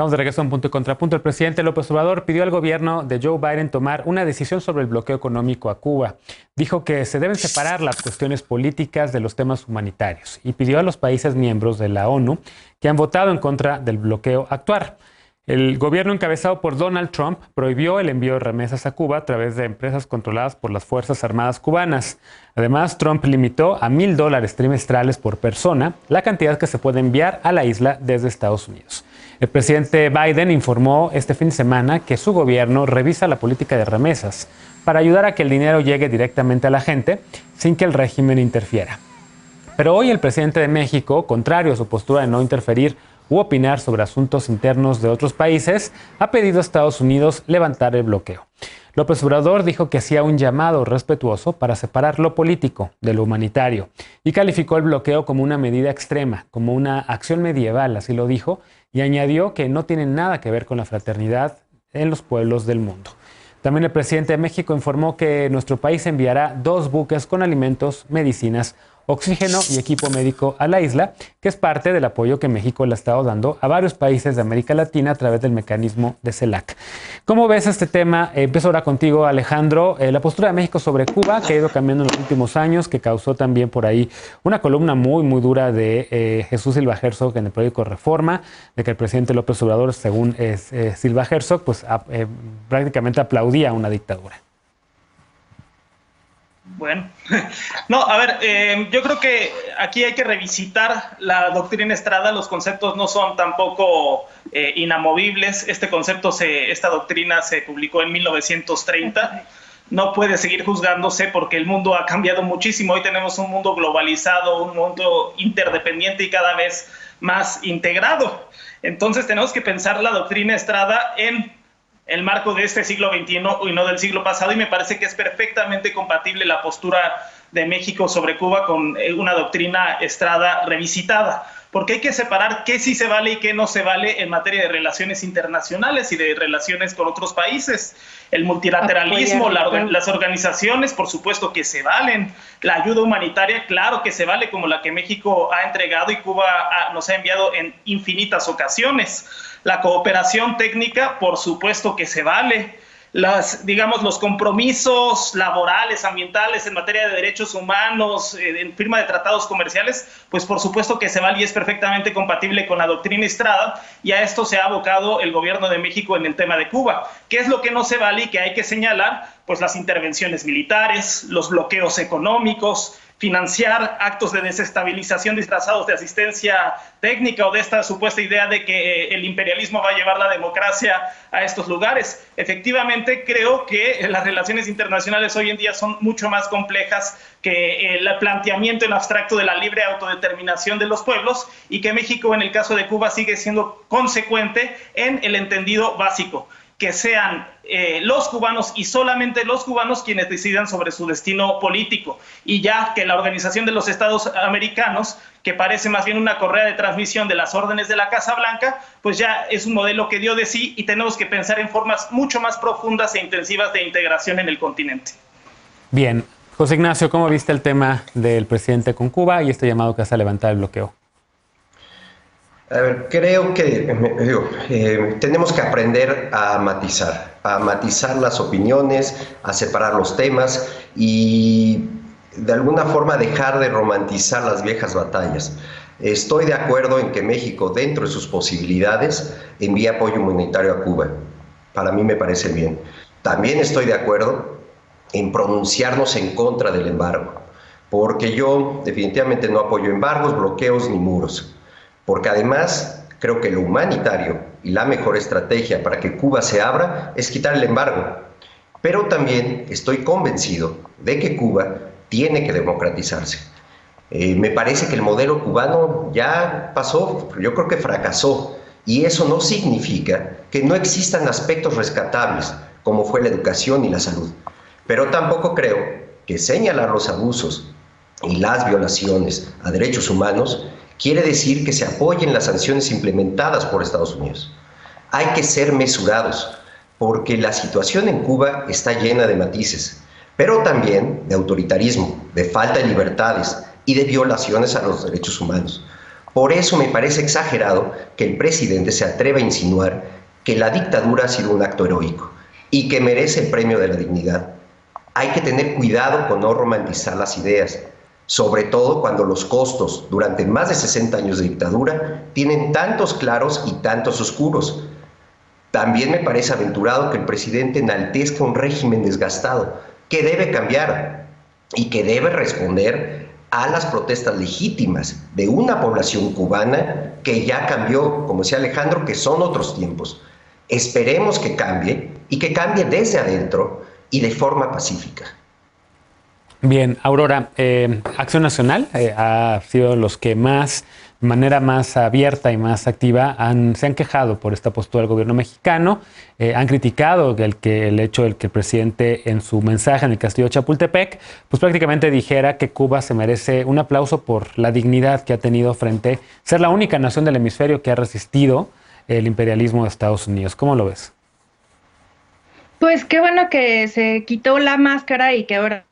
Estamos de regreso a un punto y contrapunto. El presidente López Obrador pidió al gobierno de Joe Biden tomar una decisión sobre el bloqueo económico a Cuba. Dijo que se deben separar las cuestiones políticas de los temas humanitarios y pidió a los países miembros de la ONU que han votado en contra del bloqueo actuar. El gobierno encabezado por Donald Trump prohibió el envío de remesas a Cuba a través de empresas controladas por las Fuerzas Armadas cubanas. Además, Trump limitó a $1,000 trimestrales por persona la cantidad que se puede enviar a la isla desde Estados Unidos. El presidente Biden informó este fin de semana que su gobierno revisa la política de remesas para ayudar a que el dinero llegue directamente a la gente sin que el régimen interfiera. Pero hoy el presidente de México, contrario a su postura de no interferir u opinar sobre asuntos internos de otros países, ha pedido a Estados Unidos levantar el bloqueo. López Obrador dijo que hacía un llamado respetuoso para separar lo político de lo humanitario y calificó el bloqueo como una medida extrema, como una acción medieval, así lo dijo, y añadió que no tiene nada que ver con la fraternidad en los pueblos del mundo. También el presidente de México informó que nuestro país enviará 2 buques con alimentos, medicinas, oxígeno y equipo médico a la isla, que es parte del apoyo que México le ha estado dando a varios países de América Latina a través del mecanismo de CELAC. ¿Cómo ves este tema? Empiezo ahora contigo, Alejandro. La postura de México sobre Cuba, que ha ido cambiando en los últimos años, que causó también por ahí una columna muy, muy dura de Jesús Silva Herzog en el periódico Reforma, de que el presidente López Obrador, según Silva Herzog, pues prácticamente aplaudía una dictadura. Bueno, no, a ver, yo creo que aquí hay que revisitar la doctrina Estrada. Los conceptos no son tampoco inamovibles. Esta doctrina se publicó en 1930. No puede seguir juzgándose porque el mundo ha cambiado muchísimo. Hoy tenemos un mundo globalizado, un mundo interdependiente y cada vez más integrado. Entonces tenemos que pensar la doctrina Estrada en el marco de este siglo XXI y no del siglo pasado, y me parece que es perfectamente compatible la postura de México sobre Cuba con una doctrina Estrada revisitada, porque hay que separar qué sí se vale y qué no se vale en materia de relaciones internacionales y de relaciones con otros países. El multilateralismo, las organizaciones, por supuesto que se valen. La ayuda humanitaria, claro que se vale, como la que México ha entregado y Cuba nos ha enviado en infinitas ocasiones. La cooperación técnica, por supuesto que se vale. Los compromisos laborales, ambientales, en materia de derechos humanos, en firma de tratados comerciales, pues por supuesto que se vale y es perfectamente compatible con la doctrina Estrada, y a esto se ha abocado el gobierno de México en el tema de Cuba. ¿Qué es lo que no se vale y que hay que señalar? Pues las intervenciones militares, los bloqueos económicos, financiar actos de desestabilización disfrazados de asistencia técnica o de esta supuesta idea de que el imperialismo va a llevar la democracia a estos lugares. Efectivamente, creo que las relaciones internacionales hoy en día son mucho más complejas que el planteamiento en abstracto de la libre autodeterminación de los pueblos, y que México, en el caso de Cuba, sigue siendo consecuente en el entendido básico: que sean los cubanos y solamente los cubanos quienes decidan sobre su destino político, y ya que la Organización de los Estados Americanos, que parece más bien una correa de transmisión de las órdenes de la Casa Blanca, pues ya es un modelo que dio de sí, y tenemos que pensar en formas mucho más profundas e intensivas de integración en el continente. Bien. José Ignacio, ¿cómo viste el tema del presidente con Cuba y este llamado que hace a levantar el bloqueo? A ver, creo que tenemos que aprender a matizar las opiniones, a separar los temas y de alguna forma dejar de romantizar las viejas batallas. Estoy de acuerdo en que México, dentro de sus posibilidades, envíe apoyo humanitario a Cuba. Para mí me parece bien. También estoy de acuerdo en pronunciarnos en contra del embargo, porque yo definitivamente no apoyo embargos, bloqueos ni muros. Porque además creo que lo humanitario y la mejor estrategia para que Cuba se abra es quitar el embargo. Pero también estoy convencido de que Cuba tiene que democratizarse. Me parece que el modelo cubano ya pasó, yo creo que fracasó, y eso no significa que no existan aspectos rescatables, como fue la educación y la salud. Pero tampoco creo que señalar los abusos y las violaciones a derechos humanos quiere decir que se apoyen las sanciones implementadas por Estados Unidos. Hay que ser mesurados, porque la situación en Cuba está llena de matices, pero también de autoritarismo, de falta de libertades y de violaciones a los derechos humanos. Por eso me parece exagerado que el presidente se atreva a insinuar que la dictadura ha sido un acto heroico y que merece el premio de la dignidad. Hay que tener cuidado con no romantizar las ideas, sobre todo cuando los costos durante más de 60 años de dictadura tienen tantos claros y tantos oscuros. También me parece aventurado que el presidente enaltezca un régimen desgastado, que debe cambiar y que debe responder a las protestas legítimas de una población cubana que ya cambió, como decía Alejandro, que son otros tiempos. Esperemos que cambie y que cambie desde adentro y de forma pacífica. Bien, Aurora, Acción Nacional ha sido los que más, de manera más abierta y más activa, se han quejado por esta postura del gobierno mexicano, han criticado el hecho de que el presidente en su mensaje en el Castillo de Chapultepec, pues prácticamente dijera que Cuba se merece un aplauso por la dignidad que ha tenido frente a ser la única nación del hemisferio que ha resistido el imperialismo de Estados Unidos. ¿Cómo lo ves? Pues qué bueno que se quitó la máscara y que ahora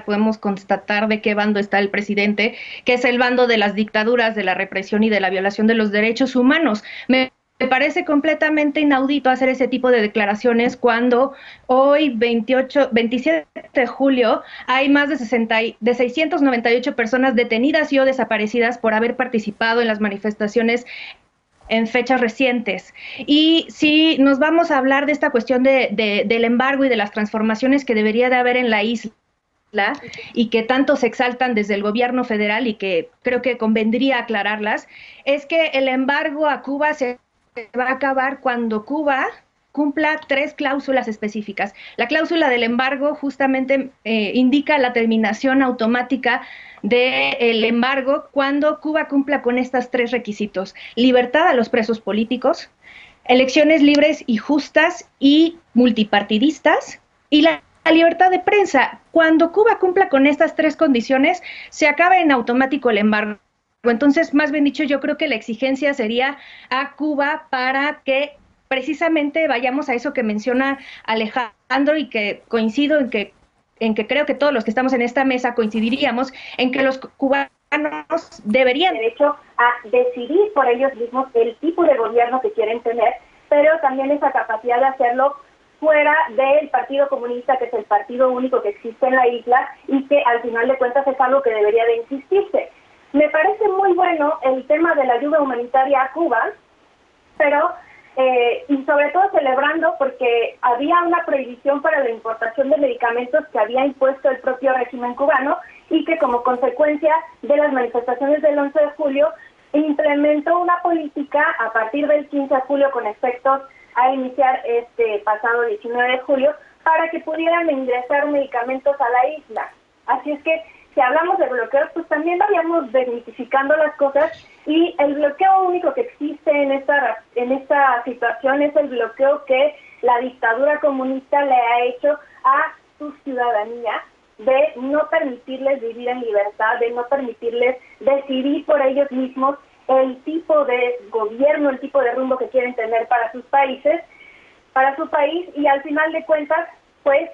podemos constatar de qué bando está el presidente, que es el bando de las dictaduras, de la represión y de la violación de los derechos humanos. Me parece completamente inaudito hacer ese tipo de declaraciones cuando hoy, 27 de julio, hay más de 698 personas detenidas y o desaparecidas por haber participado en las manifestaciones en fechas recientes. Y si nos vamos a hablar de esta cuestión del embargo y de las transformaciones que debería de haber en la isla, y que tanto se exaltan desde el gobierno federal y que creo que convendría aclararlas, es que el embargo a Cuba se va a acabar cuando Cuba cumpla 3 cláusulas específicas. La cláusula del embargo justamente indica la terminación automática del embargo cuando Cuba cumpla con estos 3 requisitos: libertad a los presos políticos, elecciones libres y justas y multipartidistas, y la libertad de prensa. Cuando Cuba cumpla con estas 3 condiciones, se acaba en automático el embargo. Entonces, más bien dicho, yo creo que la exigencia sería a Cuba para que precisamente vayamos a eso que menciona Alejandro y que coincido en que creo que todos los que estamos en esta mesa coincidiríamos en que los cubanos deberían derecho a decidir por ellos mismos el tipo de gobierno que quieren tener, pero también esa capacidad de hacerlo fuera del Partido Comunista, que es el partido único que existe en la isla y que al final de cuentas es algo que debería de insistirse. Me parece muy bueno el tema de la ayuda humanitaria a Cuba, pero y sobre todo celebrando porque había una prohibición para la importación de medicamentos que había impuesto el propio régimen cubano y que como consecuencia de las manifestaciones del 11 de julio implementó una política a partir del 15 de julio con efectos a iniciar este pasado 19 de julio para que pudieran ingresar medicamentos a la isla. Así es que si hablamos de bloqueos, pues también vayamos desmitificando las cosas, y el bloqueo único que existe en esta situación es el bloqueo que la dictadura comunista le ha hecho a su ciudadanía, de no permitirles vivir en libertad, de no permitirles decidir por ellos mismos el tipo de gobierno, el tipo de rumbo que quieren tener para sus países, para su país, y al final de cuentas, pues,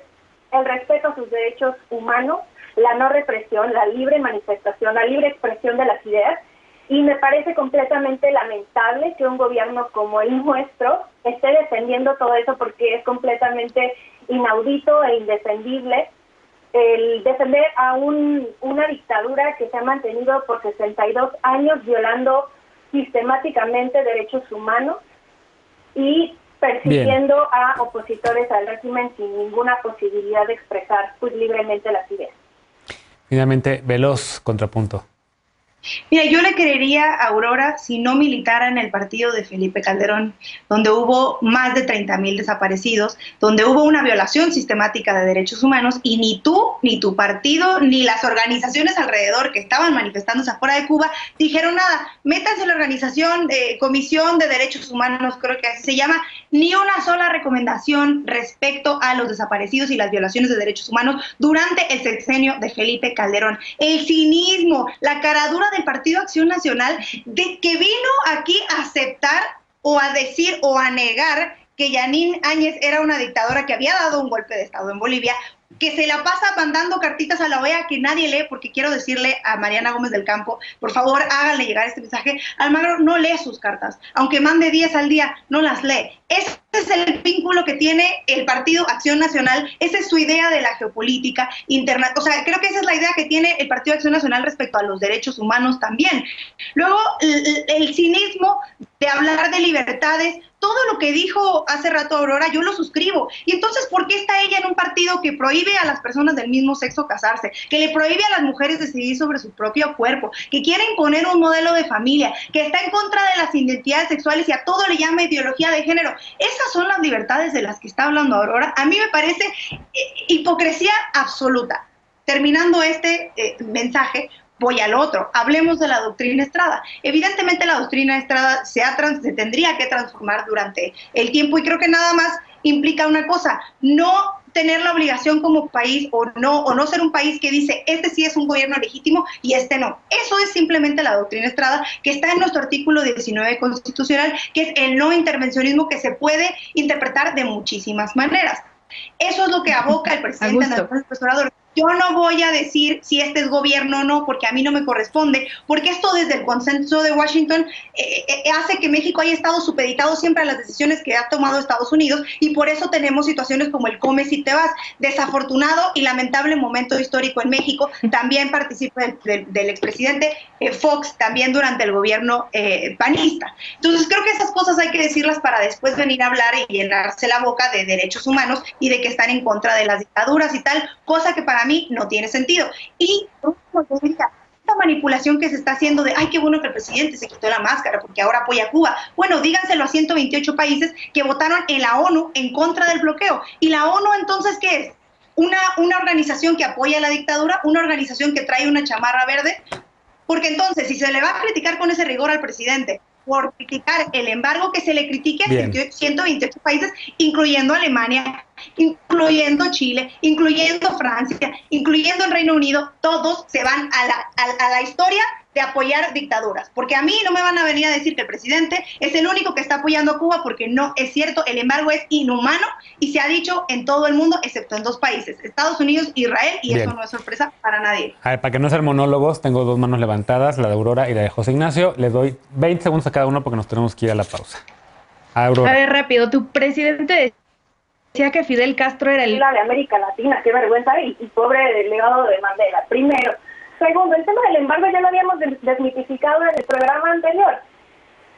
el respeto a sus derechos humanos, la no represión, la libre manifestación, la libre expresión de las ideas, y me parece completamente lamentable que un gobierno como el nuestro esté defendiendo todo eso, porque es completamente inaudito e indefendible el defender a una dictadura que se ha mantenido por 62 años violando sistemáticamente derechos humanos y persiguiendo a opositores al régimen sin ninguna posibilidad de expresar pues, libremente las ideas. Finalmente, veloz contrapunto. Mira, yo le creería a Aurora si no militara en el partido de Felipe Calderón, donde hubo más de 30,000 desaparecidos, donde hubo una violación sistemática de derechos humanos, y ni tú, ni tu partido, ni las organizaciones alrededor que estaban manifestándose afuera de Cuba dijeron nada. Métanse en la organización, Comisión de Derechos Humanos, creo que así se llama, ni una sola recomendación respecto a los desaparecidos y las violaciones de derechos humanos durante el sexenio de Felipe Calderón. El cinismo, la caradura del Partido Acción Nacional, de que vino aquí a aceptar o a decir o a negar que Yanine Áñez era una dictadora que había dado un golpe de Estado en Bolivia, que se la pasa mandando cartitas a la OEA que nadie lee, porque quiero decirle a Mariana Gómez del Campo, por favor, háganle llegar este mensaje. Almagro no lee sus cartas, aunque mande 10 al día, no las lee. Ese es el vínculo que tiene el Partido Acción Nacional, esa es su idea de la geopolítica interna, o sea, creo que esa es la idea que tiene el Partido Acción Nacional respecto a los derechos humanos también. Luego, el cinismo de hablar de libertades, todo lo que dijo hace rato Aurora, yo lo suscribo. Y entonces, ¿por qué está ella en un partido que prohíbe a las personas del mismo sexo casarse, que le prohíbe a las mujeres decidir sobre su propio cuerpo, que quiere imponer un modelo de familia, que está en contra de las identidades sexuales y a todo le llama ideología de género? Esas son las libertades de las que está hablando Aurora. A mí me parece hipocresía absoluta. Terminando este mensaje, voy al otro. Hablemos de la doctrina Estrada. Evidentemente la doctrina Estrada se tendría que transformar durante el tiempo y creo que nada más implica una cosa, no tener la obligación como país o no ser un país que dice este sí es un gobierno legítimo y este no. Eso es simplemente la doctrina Estrada que está en nuestro artículo 19 constitucional, que es el no intervencionismo que se puede interpretar de muchísimas maneras. Eso es lo que aboca el presidente Andrés López Obrador. Yo no voy a decir si este es gobierno o no, porque a mí no me corresponde, porque esto desde el consenso de Washington hace que México haya estado supeditado siempre a las decisiones que ha tomado Estados Unidos y por eso tenemos situaciones como el come si te vas. Desafortunado y lamentable momento histórico en México. También participa del expresidente Fox, también durante el gobierno panista. Entonces creo que esas cosas hay que decirlas para después venir a hablar y llenarse la boca de derechos humanos y de que están en contra de las dictaduras y tal, cosa que para mí no tiene sentido. Y esta manipulación que se está haciendo de, ay, qué bueno que el presidente se quitó la máscara porque ahora apoya a Cuba. Bueno, díganselo a 128 países que votaron en la ONU en contra del bloqueo. ¿Y la ONU entonces qué es? Una organización que apoya la dictadura, una organización que trae una chamarra verde. Porque entonces, si se le va a criticar con ese rigor al presidente por criticar el embargo, que se le critique a 128 países, incluyendo Alemania, incluyendo Chile, incluyendo Francia, incluyendo el Reino Unido, todos se van a la historia de apoyar dictaduras, porque a mí no me van a venir a decir que el presidente es el único que está apoyando a Cuba, porque no es cierto, el embargo es inhumano y se ha dicho en todo el mundo, excepto en 2 países, Estados Unidos e Israel, y eso no es sorpresa para nadie. A ver, para que no sean monólogos, tengo 2 manos levantadas, la de Aurora y la de José Ignacio. Les doy 20 segundos a cada uno porque nos tenemos que ir a la pausa. Aurora. A ver, rápido, tu presidente decía que Fidel Castro era el... de América Latina, qué vergüenza, y pobre delegado de Mandela, primero. Segundo, el tema del embargo ya lo habíamos desmitificado en el programa anterior.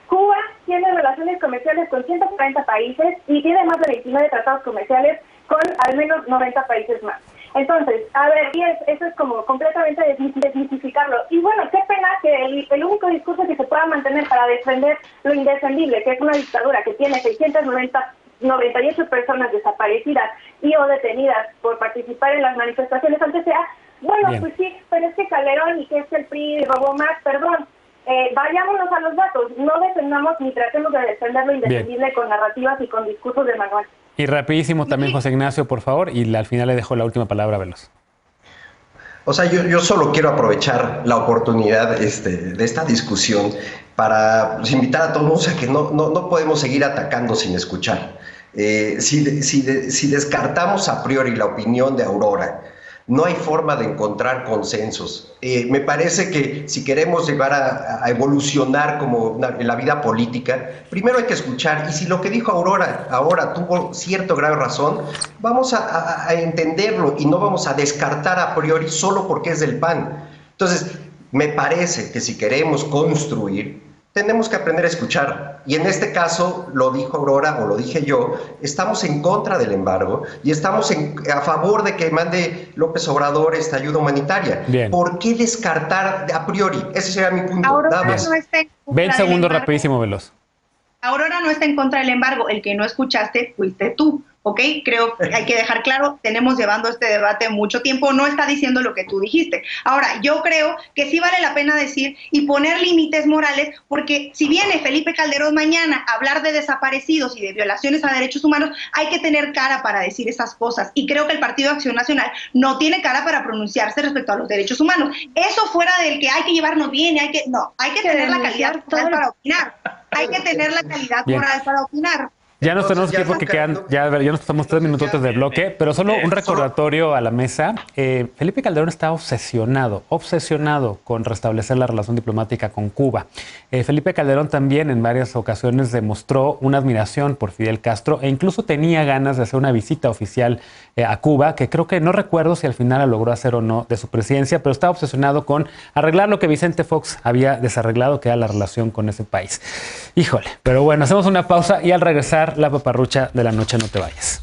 Cuba tiene relaciones comerciales con 140 países y tiene más de 29 tratados comerciales con al menos 90 países más. Entonces, a ver, eso es como completamente desmitificarlo. Y bueno, qué pena que el único discurso que se pueda mantener para defender lo indefendible, que es una dictadura que tiene 698 personas desaparecidas y o detenidas por participar en las manifestaciones, antes sea, bueno, pues sí, pero es que Calderón y que es el PRI robó más, perdón. Vayámonos a los datos, no defendamos ni tratemos de defender lo indefendible con narrativas y con discursos de manual. Y rapidísimo también, José Ignacio, por favor, y al final le dejo la última palabra, Veloz. O sea, yo solo quiero aprovechar la oportunidad de esta discusión para invitar a todos a que no podemos seguir atacando sin escuchar. Si descartamos a priori la opinión de Aurora, no hay forma de encontrar consensos. Me parece que si queremos llegar a evolucionar como en la vida política, primero hay que escuchar. Y si lo que dijo Aurora ahora tuvo cierto grado de razón, vamos a entenderlo y no vamos a descartar a priori solo porque es del PAN. Entonces, me parece que si queremos construir, tenemos que aprender a escuchar. Y en este caso, lo dijo Aurora o lo dije yo, estamos en contra del embargo y estamos a favor de que mande López Obrador esta ayuda humanitaria. Bien. ¿Por qué descartar a priori? Ese sería mi punto. Aurora no está en contra 20 segundos del rapidísimo, Veloz. Aurora no está en contra del embargo. El que no escuchaste fuiste tú. ¿Ok? Creo que hay que dejar claro, tenemos llevando este debate mucho tiempo, no está diciendo lo que tú dijiste. Ahora, yo creo que sí vale la pena decir y poner límites morales, porque si viene Felipe Calderón mañana a hablar de desaparecidos y de violaciones a derechos humanos, hay que tener cara para decir esas cosas. Y creo que el Partido de Acción Nacional no tiene cara para pronunciarse respecto a los derechos humanos. Eso fuera del que hay que llevarnos bien, hay que tener la calidad moral para opinar. Hay que tener la calidad moral para opinar. Ya nos tenemos que ir porque ya nos estamos 3 minutos de bloque, pero solo un recordatorio a la mesa. Felipe Calderón está obsesionado con restablecer la relación diplomática con Cuba. Felipe Calderón también en varias ocasiones demostró una admiración por Fidel Castro e incluso tenía ganas de hacer una visita oficial a Cuba, que creo que no recuerdo si al final la logró hacer o no de su presidencia, pero estaba obsesionado con arreglar lo que Vicente Fox había desarreglado, que era la relación con ese país. Híjole, pero bueno, hacemos una pausa y al regresar, la paparrucha de la noche, no te vayas.